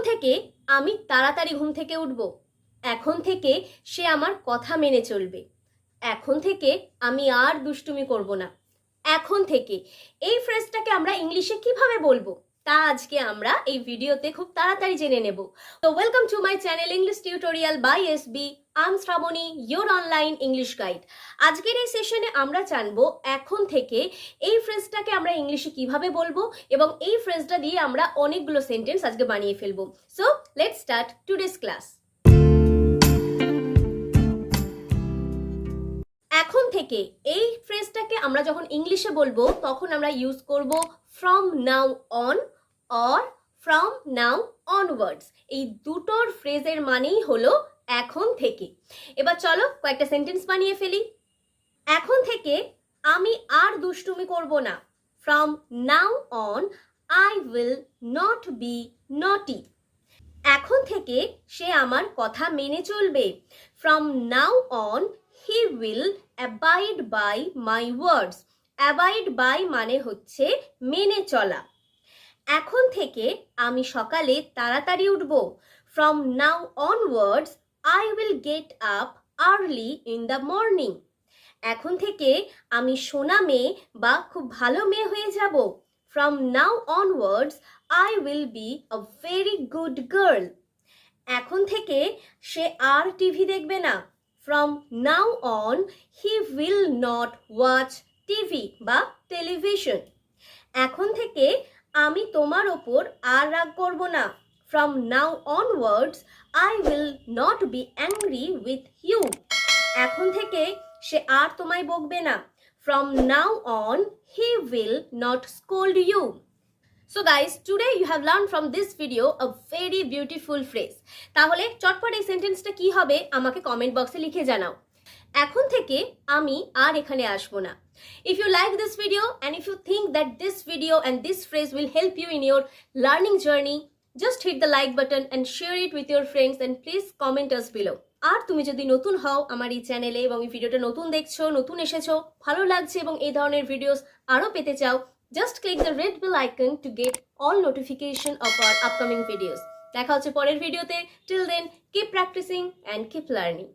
থেকে আমি তাড়াতাড়ি ঘুম থেকে উঠব। এখন থেকে সে আমার কথা মেনে চলবে। এখন থেকে আমি আর দুষ্টুমি করব না। এখন থেকে এই ফ্রেজটাকে আমরা ইংলিশে কিভাবে বলবো তা আজকে আমরা এই ভিডিওতে খুব তাড়াতাড়ি জেনে নেব। তো welcome to my channel English tutorial by SB. I am Shrabani, your online English guide. আজকের এই সেশনে আমরা জানবো এখন থেকে এই ফ্রেজটাকে আমরা ইংলিশে কিভাবে বলবো এবং এই ফ্রেজটা দিয়ে আমরা অনেকগুলো সেন্টেন্স আজকে বানিয়ে ফেলবো। So let's start today's class. এখন থেকে এই ফ্রেজটাকে আমরা যখন ইংলিশে বলবো তখন আমরা ইউজ করব from now on or from now onwards. এই দুটোর ফ্রেজের মানেই হলো এখন থেকে। এবার চলো কয়েকটা সেন্টেন্স বানিয়ে ফেলি। এখন থেকে আমি আর দুষ্টুমি করব না। From now on I will not be naughty. এখন থেকে সে আমার কথা মেনে চলবে। From now on he will abide by my words. abide by মানে হচ্ছে মেনে চলা। এখন থেকে আমি সকালে তাড়াতাড়ি উঠব। From now onwards I will get up early in the morning. এখন থেকে আমি সোনা মেয়ে বা খুব ভালো মেয়ে হয়ে যাব। From now onwards I will be a very good girl. এখন থেকে সে আর টিভি দেখবে না। From now on, he will not watch TV বা টেলিভিশন। এখন থেকে আমি তোমার ওপর আর রাগ করব না। From now onwards, I will not be angry with you. এখন থেকে সে আর তোমায় বকবে না। From now on, he will not scold you. So guys, today you have learned from this video a very beautiful phrase. তাহলে চটপট এই সেন্টেন্সটা কি হবে আমাকে কমেন্ট বক্সে লিখে জানাও। এখন থেকে আমি আর এখানে আসবো না। If you like this video and if you think that this video and this phrase will help you in your learning journey, just hit the like button and share it with your friends and please comment us below. আর তুমি যদি নতুন হও আমার এই চ্যানেলে এবং এই ভিডিওটা নতুন দেখছো, নতুন এসেছো, ভালো লাগছে এবং এই ধরনের ভিডিওস আরো পেতে চাও, just click the red bell icon to get all notification of our upcoming videos. দেখা হচ্ছে পরের ভিডিওতে। Till then, keep practicing and keep learning.